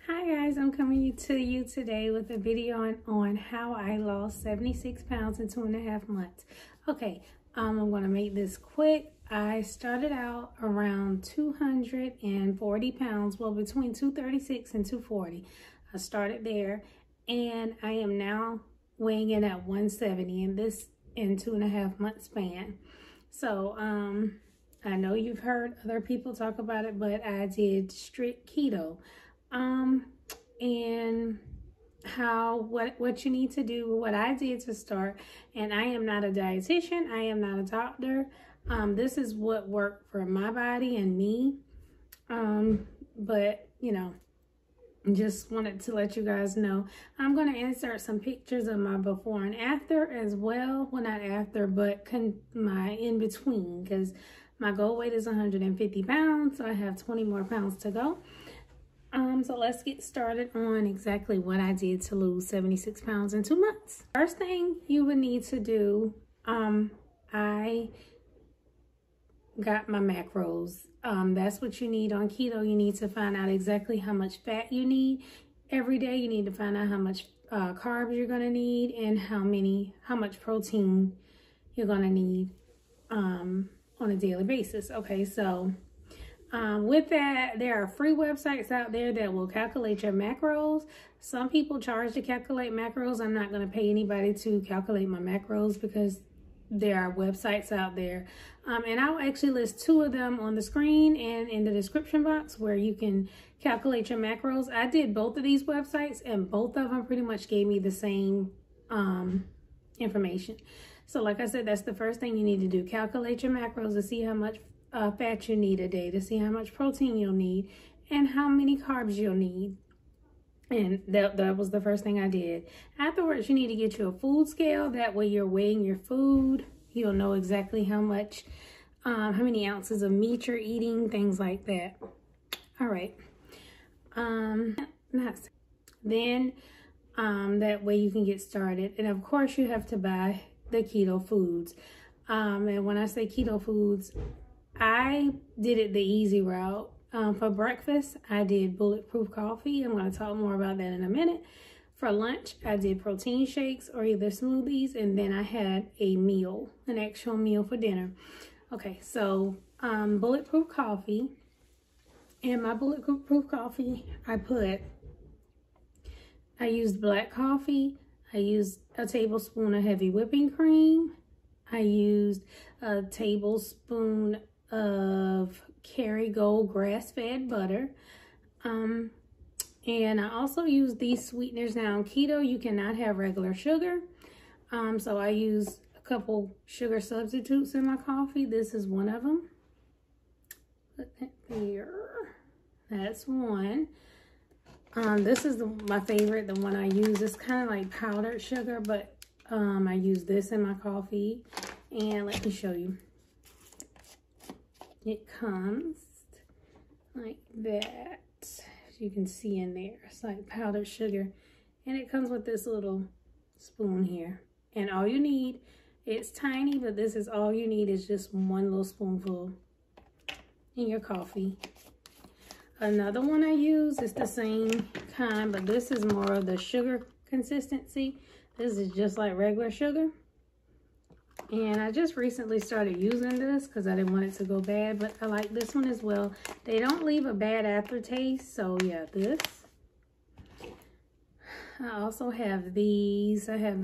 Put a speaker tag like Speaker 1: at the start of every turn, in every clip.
Speaker 1: Hi guys, I'm coming to you today with a video on how I lost 76 pounds in 2.5 months. Okay, I'm going to make this quick. I started out around 240 pounds, well between 236 and 240. I started there and I am now weighing in at 170 in this in 2.5 month span. So I know you've heard other people talk about it, but I did strict keto. And what you need to do, what I did to start, and I am not a dietitian, I am not a doctor. This is what worked for my body and me. But you know, just wanted to let you guys know. I'm going to insert some pictures of my before and after as well. Well, not after, but my in between, because my goal weight is 150 pounds. So I have 20 more pounds to go. So let's get started on exactly what I did to lose 76 pounds in 2 months. First thing you would need to do, I got my macros. That's what you need on keto. You need to find out exactly how much fat you need every day. You need to find out how much carbs you're gonna need and how much protein you're gonna need on a daily basis. Okay, so with that, there are free websites out there that will calculate your macros. Some people charge to calculate macros. I'm not going to pay anybody to calculate my macros because there are websites out there. And I'll actually list 2 of them on the screen and in the description box where you can calculate your macros. I did both of these websites and both of them pretty much gave me the same information. So like I said, that's the first thing you need to do. Calculate your macros to see how much fat you need a day, to see how much protein you'll need and how many carbs you'll need. And that was the first thing I did. Afterwards, you need to get you a food scale. That way you're weighing your food. You'll know exactly how many ounces of meat you're eating, things like that. All right. Then that way you can get started. And of course you have to buy the Keto Foods. And when I say Keto Foods, I did it the easy route. For breakfast, I did bulletproof coffee. I'm going to talk more about that in a minute. For lunch, I did protein shakes or either smoothies, and then I had a meal, an actual meal for dinner. Okay, so bulletproof coffee. In my bulletproof coffee, I used black coffee. I used a tablespoon of heavy whipping cream. I used a tablespoon of Kerrygold grass-fed butter. And I also use these sweeteners. Now on keto, you cannot have regular sugar. So I use a couple sugar substitutes in my coffee. This is one of them. Put that there. That's one. This is my favorite, the one I use. It's kind of like powdered sugar, but I use this in my coffee. And let me show you. It comes like that, as you can see in there. It's like powdered sugar. And it comes with this little spoon here. And all you need, it's tiny, but this is all you need is just one little spoonful in your coffee. Another one I use is the same kind, but this is more of the sugar consistency. This is just like regular sugar. And I just recently started using this because I didn't want it to go bad, but I like this one as well. They don't leave a bad aftertaste, so yeah, this. I also have these. I have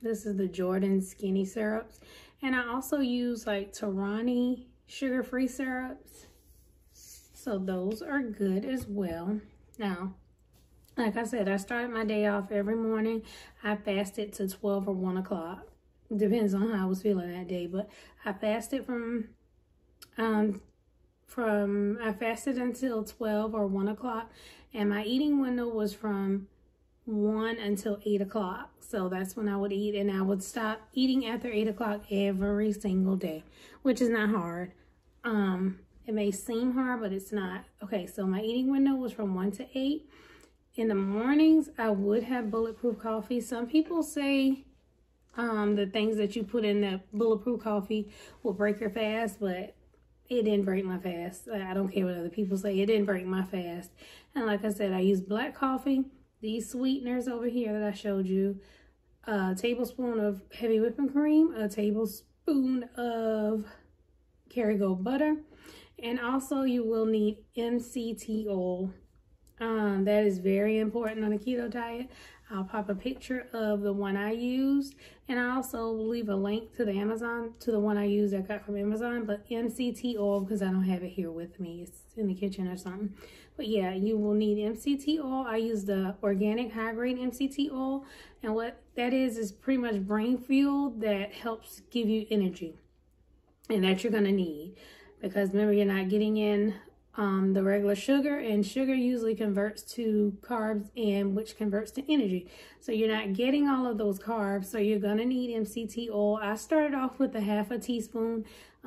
Speaker 1: this is the Jordan Skinny Syrups. And I also use like Torani sugar-free syrups. So those are good as well. Now, like I said, I started my day off every morning. I fasted to 12 or 1 o'clock. Depends on how I was feeling that day, but I fasted I fasted until 12 or 1 o'clock, and my eating window was from 1 until 8 o'clock. So that's when I would eat, and I would stop eating after 8 o'clock every single day, which is not hard. It may seem hard, but it's not. Okay, so my eating window was from 1 to 8. In the mornings, I would have bulletproof coffee. Some people say the things that you put in that bulletproof coffee will break your fast, but it didn't break my fast. I don't care what other people say. It didn't break my fast. And like I said, I use black coffee, these sweeteners over here that I showed you, a tablespoon of heavy whipping cream, a tablespoon of Kerrygold butter, and also you will need MCT oil. That is very important on a keto diet. I'll pop a picture of the one I used, and I also will leave a link to the one I used that I got from Amazon, but MCT oil, because I don't have it here with me. It's in the kitchen or something. But yeah, you will need MCT oil. I use the organic high-grade MCT oil, and what that is pretty much brain fuel that helps give you energy, and that you're gonna need, because remember, you're not getting in the regular sugar, and sugar usually converts to carbs, and which converts to energy. So you're not getting all of those carbs, so you're gonna need MCT oil. I started off with a half a teaspoon.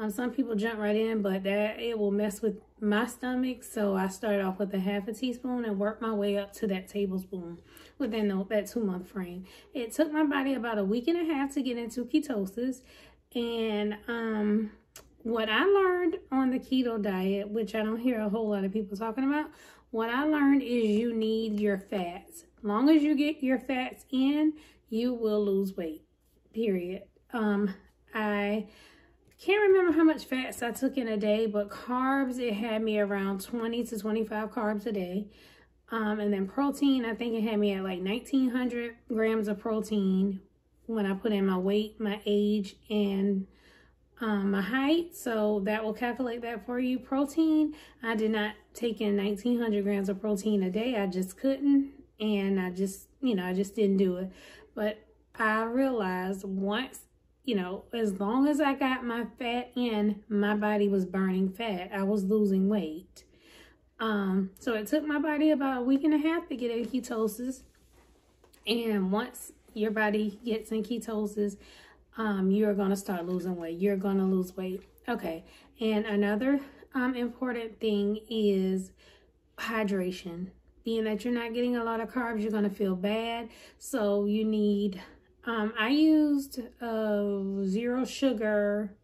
Speaker 1: Some people jump right in, but it will mess with my stomach, so I started off with a half a teaspoon and worked my way up to that tablespoon within that 2-month frame. It took my body about a week and a half to get into ketosis, and what I learned on the keto diet, which I don't hear a whole lot of people talking about, what I learned is you need your fats. As long as you get your fats in, you will lose weight, period. I can't remember how much fats I took in a day, but carbs, it had me around 20 to 25 carbs a day. And then protein, I think it had me at like 1,900 grams of protein when I put in my weight, my age, and my height. So that will calculate that for you. Protein, I did not take in 1,900 grams of protein a day. I just couldn't, and I just didn't do it. But I realized once, as long as I got my fat in, my body was burning fat. I was losing weight. So it took my body about a week and a half to get in ketosis. And once your body gets in ketosis, you're going to start losing weight. You're going to lose weight. Okay. And another important thing is hydration. Being that you're not getting a lot of carbs, you're going to feel bad. So you need, I used zero sugar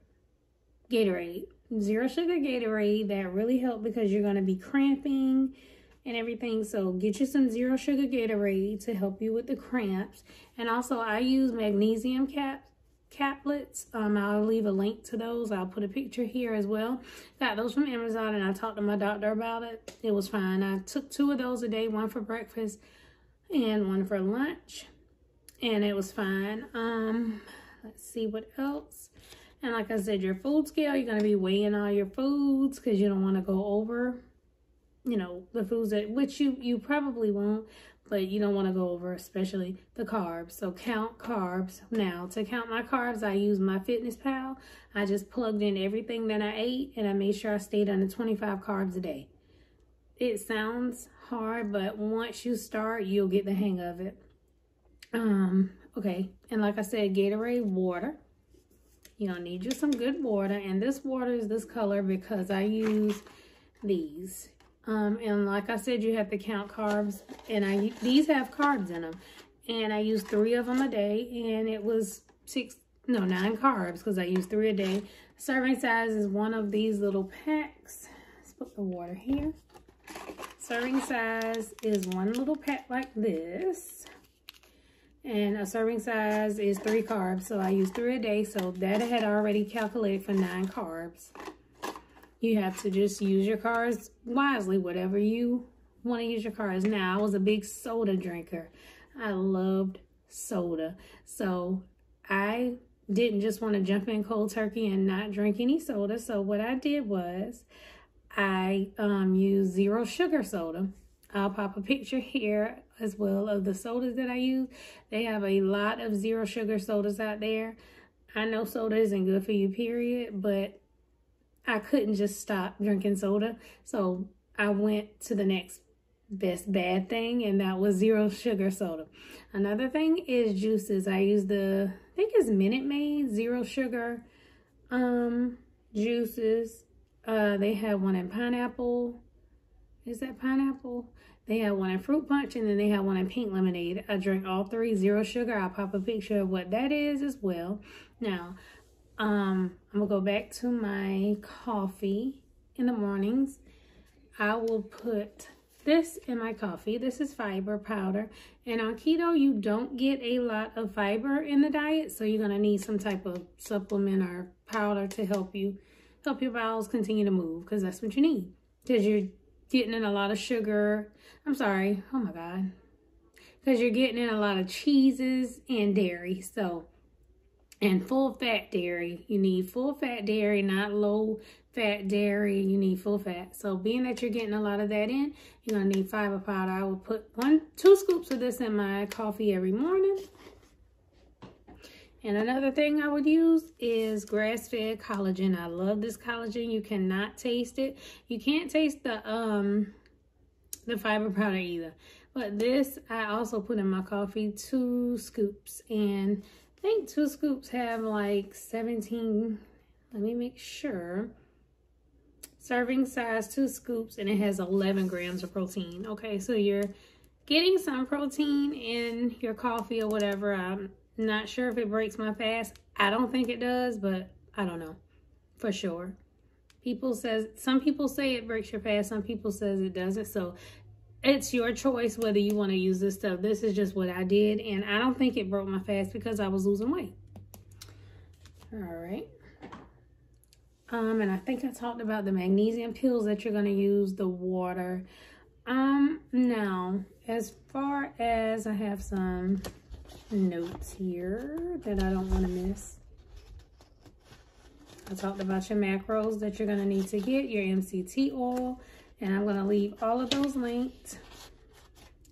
Speaker 1: Gatorade. Zero sugar Gatorade, that really helped because you're going to be cramping and everything. So get you some zero sugar Gatorade to help you with the cramps. And also I use magnesium caplets. I'll leave a link to those. I'll put a picture here as well. Got those from Amazon, and I talked to my doctor about it. It was fine. I took 2 of those a day, one for breakfast and one for lunch, and it was fine. Let's see what else. And like I said, your food scale, you're going to be weighing all your foods because you don't want to go over, the foods which you probably won't, but you don't want to go over, especially the carbs. So count carbs. Now, to count my carbs, I use my MyFitnessPal. I just plugged in everything that I ate, and I made sure I stayed under 25 carbs a day. It sounds hard, but once you start, you'll get the hang of it. Okay, and like I said, Gatorade, water. You're going to need you some good water, and this water is this color because I use these. And like I said, you have to count carbs, and these have carbs in them, and I use 3 of them a day, and it was 9 carbs because I use 3 a day. Serving size is one of these little packs. Let's put the water here. Serving size is one little pack like this, and a serving size is 3 carbs, so I use 3 a day. So that I had already calculated for 9 carbs. You have to just use your carbs wisely, whatever you want to use your carbs. Now, I was a big soda drinker. I loved soda. So I didn't just want to jump in cold turkey and not drink any soda. So what I did was I used zero sugar soda. I'll pop a picture here as well of the sodas that I use. They have a lot of zero sugar sodas out there. I know soda isn't good for you, period, but I couldn't just stop drinking soda. So I went to the next best bad thing, and that was zero sugar soda. Another thing is juices. I use I think it's Minute Maid zero sugar juices. They have one in pineapple. Is that pineapple? They have one in fruit punch, and then they have one in pink lemonade. I drink all 3 zero sugar. I'll pop a picture of what that is as well. Now, I'm gonna go back to my coffee in the mornings. I will put this in my coffee. This is fiber powder. And on keto, you don't get a lot of fiber in the diet. So you're gonna need some type of supplement or powder to help your bowels continue to move, because that's what you need. Because you're getting in a lot of sugar. I'm sorry, oh my God. Because you're getting in a lot of cheeses and dairy. So, and full fat dairy. You need full fat dairy, not low fat dairy. You need full fat. So being that you're getting a lot of that in, you're gonna need fiber powder. I will put 2 scoops of this in my coffee every morning. And another thing I would use is grass-fed collagen. I love this collagen. You cannot taste it. You can't taste the fiber powder either. But this, I also put in my coffee 2 scoops. And I think 2 scoops have like 17, let me make sure. Serving size 2 scoops, and it has 11 grams of protein. Okay, so you're getting some protein in your coffee or whatever. I'm not sure if it breaks my fast. I don't think it does, but I don't know for sure. Some people say it breaks your fast, some people says it doesn't. So it's your choice whether you want to use this stuff. This is just what I did, and I don't think it broke my fast because I was losing weight. All right. And I think I talked about the magnesium pills that you're going to use, the water. Now, as far as I have some notes here that I don't want to miss. I talked about your macros that you're going to need to get, your MCT oil, and I'm going to leave all of those linked.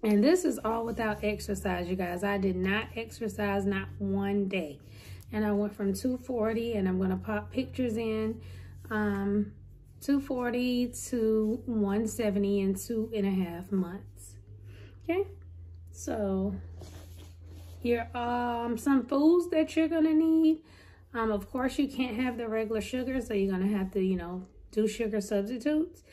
Speaker 1: And this is all without exercise, you guys. I did not exercise, not one day. And I went from 240, and I'm going to pop pictures in, 240 to 170 in 2.5 months. Okay, so here are some foods that you're going to need. Of course, you can't have the regular sugar, so you're going to have to, do sugar substitutes.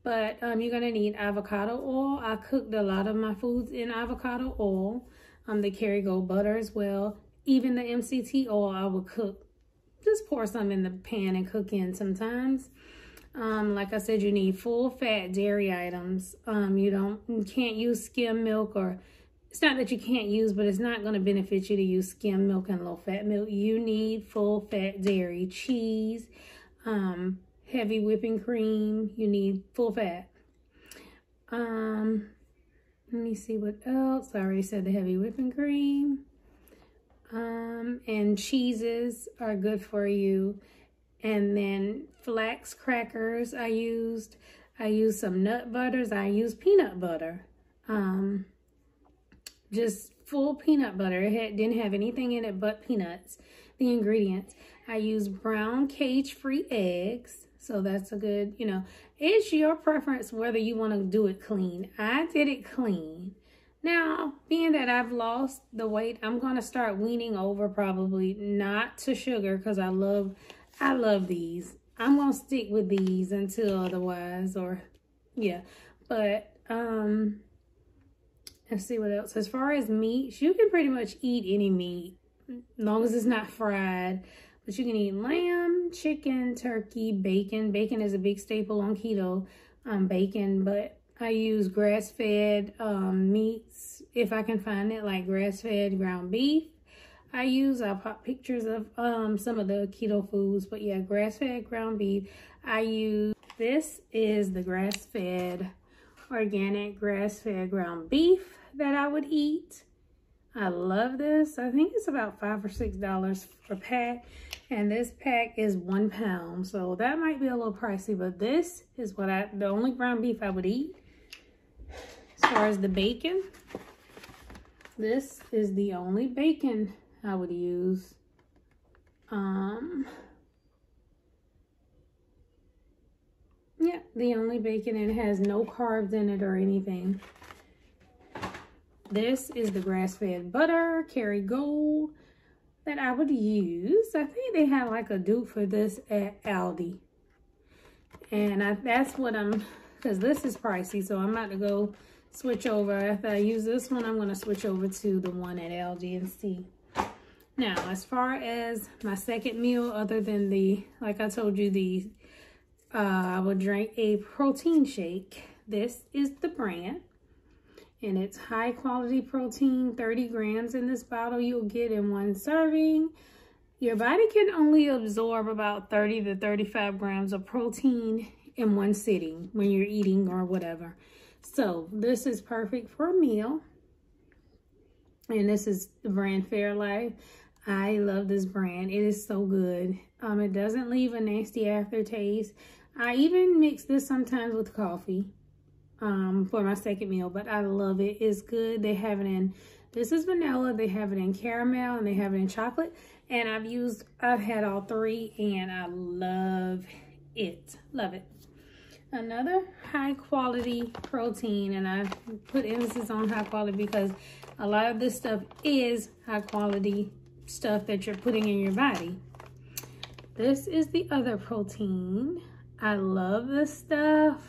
Speaker 1: But you're going to need avocado oil. I cooked a lot of my foods in avocado oil. The Kerrygold butter as well. Even the MCT oil I will cook. Just pour some in the pan and cook in sometimes. Like I said, you need full fat dairy items. You can't use skim milk, or it's not that you can't use, but it's not going to benefit you to use skim milk and low fat milk. You need full fat dairy, cheese, heavy whipping cream. You need full fat. Let me see what else. I already said the heavy whipping cream. And cheeses are good for you. And then flax crackers I used some nut butters. I used peanut butter. Just full peanut butter. It didn't have anything in it but peanuts, the ingredients. I used brown cage-free eggs. So that's a good, it's your preference whether you want to do it clean. I did it clean. Now, being that I've lost the weight, I'm going to start weaning over, probably not to sugar, because I love these. I'm going to stick with these until otherwise, or yeah. But let's see what else. As far as meats, you can pretty much eat any meat as long as it's not fried. But you can eat lamb, chicken, turkey, bacon. Bacon is a big staple on keto, bacon, but I use grass-fed meats, if I can find it, like grass-fed ground beef. I'll pop pictures of some of the keto foods, but yeah, grass-fed ground beef. This is the grass-fed, organic grass-fed ground beef that I would eat. I love this. I think it's about $5 or $6 per pack, and this pack is 1 pound, so that might be a little pricey, but this is the only ground beef I would eat. As far as the bacon, this is the only bacon I would use. Yeah, the only bacon, and it has no carbs in it or anything. This is the grass-fed butter, Kerrygold, that I would use. I think they had like a dupe for this at Aldi. And that's what because this is pricey, so I'm about to go switch over. After I use this one, I'm going to switch over to the one at Aldi and see. Now, as far as my second meal, other than the, like I told you, I would drink a protein shake. This is the brand, and it's high quality protein, 30 grams in this bottle you'll get in one serving. Your body can only absorb about 30 to 35 grams of protein in one sitting when you're eating or whatever. So this is perfect for a meal. And this is the brand Fairlife. I love this brand. It is so good. It doesn't leave a nasty aftertaste. I even mix this sometimes with coffee for my second meal, but I love it. It's good. They have it in, this is vanilla. They have it in caramel and they have it in chocolate. And I've had all three and I love it. Love it. Another high quality protein, and I put emphasis on high quality because a lot of this stuff is high quality stuff that you're putting in your body. This is the other protein. I love this stuff.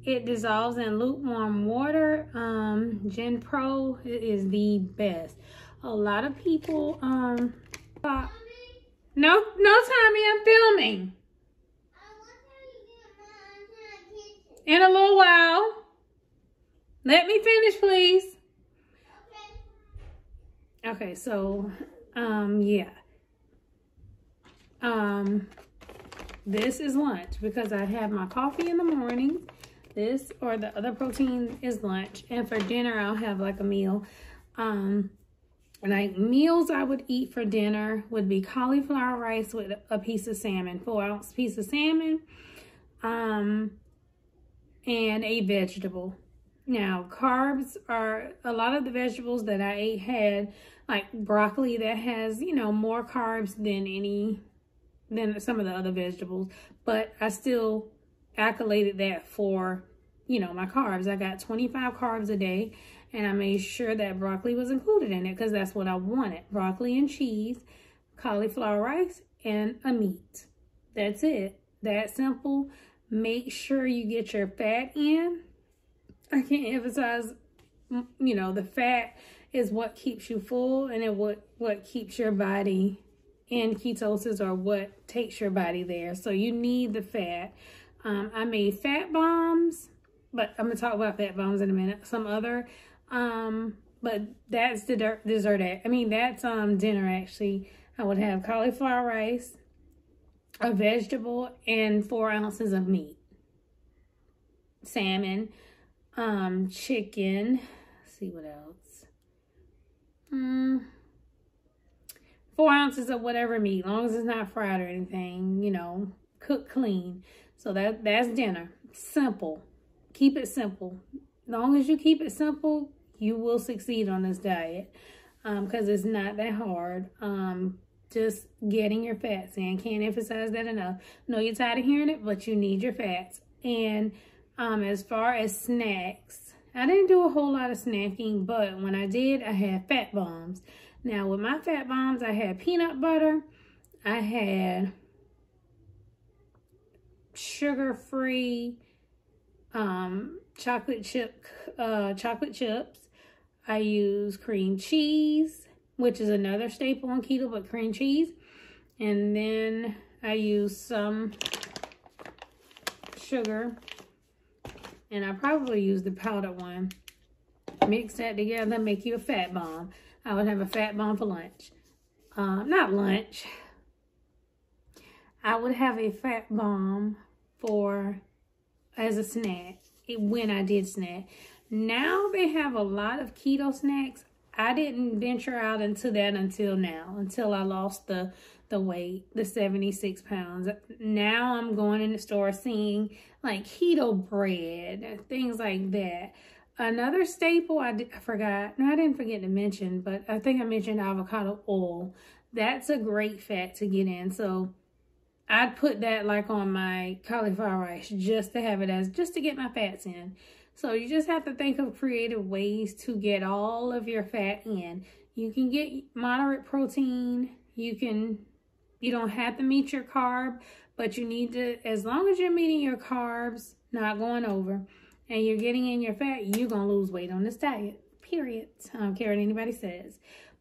Speaker 1: It dissolves in lukewarm water. Gen Pro is the best. A lot of people, no, Tommy, I'm filming. In a little while. Let me finish, please. Okay, so, yeah. This is lunch because I have my coffee in the morning. This or the other protein is lunch. And for dinner, I'll have like a meal. Like meals I would eat for dinner would be cauliflower rice with a piece of salmon, 4-ounce piece of salmon. And a vegetable. Now, carbs are, a lot of the vegetables that I ate had like broccoli that has, you know, more carbs than some of the other vegetables. But I still calculated that for, you know, my carbs. I got 25 carbs a day and I made sure that broccoli was included in it because that's what I wanted. Broccoli and cheese, cauliflower rice, and a meat. That's it. That simple. Make sure you get your fat in. I can't emphasize, you know, the fat is what keeps you full and what keeps your body in ketosis or what takes your body there. So you need the fat. I made fat bombs, but I'm going to talk about fat bombs in a minute. Some other, but that's the dessert. I mean, that's dinner actually. I would have cauliflower rice, a vegetable, and 4 ounces of meat. Salmon, chicken, let's see what else. 4 ounces of whatever meat, as long as it's not fried or anything, you know, cooked clean. So that's dinner. Simple. Keep it simple. As long as you keep it simple, you will succeed on this diet. Because it's not that hard. Just getting your fats in. Can't emphasize that enough. No, you're tired of hearing it, but you need your fats. And as far as snacks, I didn't do a whole lot of snacking, but when I did, I had fat bombs. Now, with my fat bombs, I had peanut butter. I had sugar-free chocolate chips. I use cream cheese, which is another staple on keto, but cream cheese. And then I use some sugar. And I probably use the powdered one. Mix that together, make you a fat bomb. I would have a fat bomb for lunch. Not lunch. I would have a fat bomb as a snack when I did snack. Now they have a lot of keto snacks. I didn't venture out into that until I lost the weight, the 76 pounds. Now I'm going in the store seeing like keto bread, things like that. Another staple I didn't forget to mention, but I think I mentioned avocado oil. That's a great fat to get in. So I'd put that like on my cauliflower rice just to have it just to get my fats in. So you just have to think of creative ways to get all of your fat in. You can get moderate protein. You don't have to meet your carb, but you need to, as long as you're meeting your carbs, not going over, and you're getting in your fat, you're going to lose weight on this diet, period. I don't care what anybody says.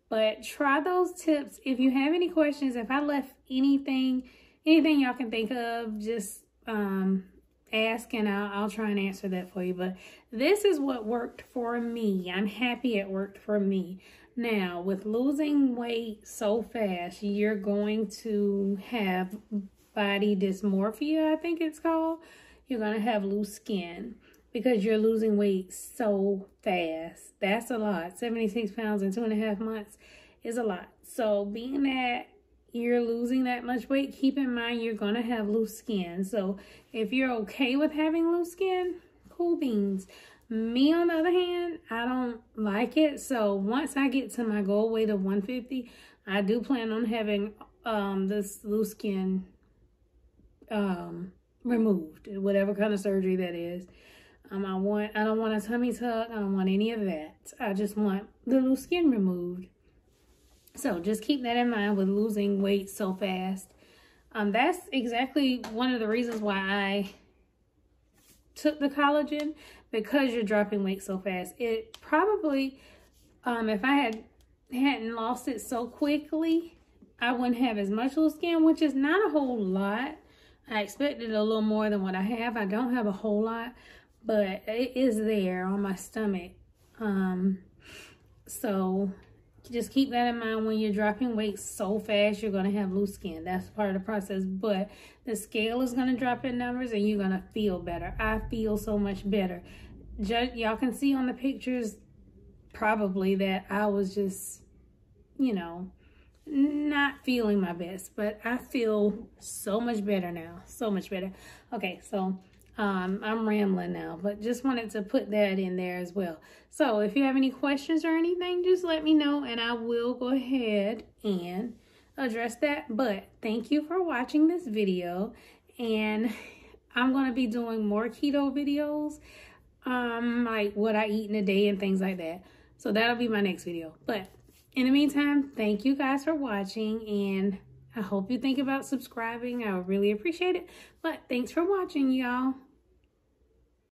Speaker 1: But try those tips. If you have any questions, if I left anything y'all can think of, just ask and I'll try and answer that for you. But this is what worked for me. I'm happy it worked for me. Now, with losing weight so fast, you're going to have body dysmorphia, I think it's called. You're going to have loose skin because you're losing weight so fast. That's a lot. 76 pounds in 2.5 months is a lot. So being that you're losing that much weight, keep in mind you're going to have loose skin. So if you're okay with having loose skin, cool beans. Me, on the other hand, I don't like it. So once I get to my goal weight of 150, I do plan on having this loose skin removed, whatever kind of surgery that is. I don't want a tummy tuck. I don't want any of that. I just want the loose skin removed. So just keep that in mind with losing weight so fast. That's exactly one of the reasons why I took the collagen, because you're dropping weight so fast. It probably, if I hadn't lost it so quickly, I wouldn't have as much loose skin, which is not a whole lot. I expected a little more than what I have. I don't have a whole lot, but it is there on my stomach. So just keep that in mind. When you're dropping weight so fast, you're going to have loose skin. That's part of the process. But the scale is going to drop in numbers and you're going to feel better. I feel so much better. Y'all can see on the pictures probably that I was just, you know, not feeling my best. But I feel so much better now. So much better. Okay, so I'm rambling now, but just wanted to put that in there as well. So if you have any questions or anything, just let me know and I will go ahead and address that. But thank you for watching this video, and I'm going to be doing more keto videos, like what I eat in a day and things like that. So that'll be my next video. But in the meantime, thank you guys for watching, and I hope you think about subscribing. I would really appreciate it. But thanks for watching, y'all.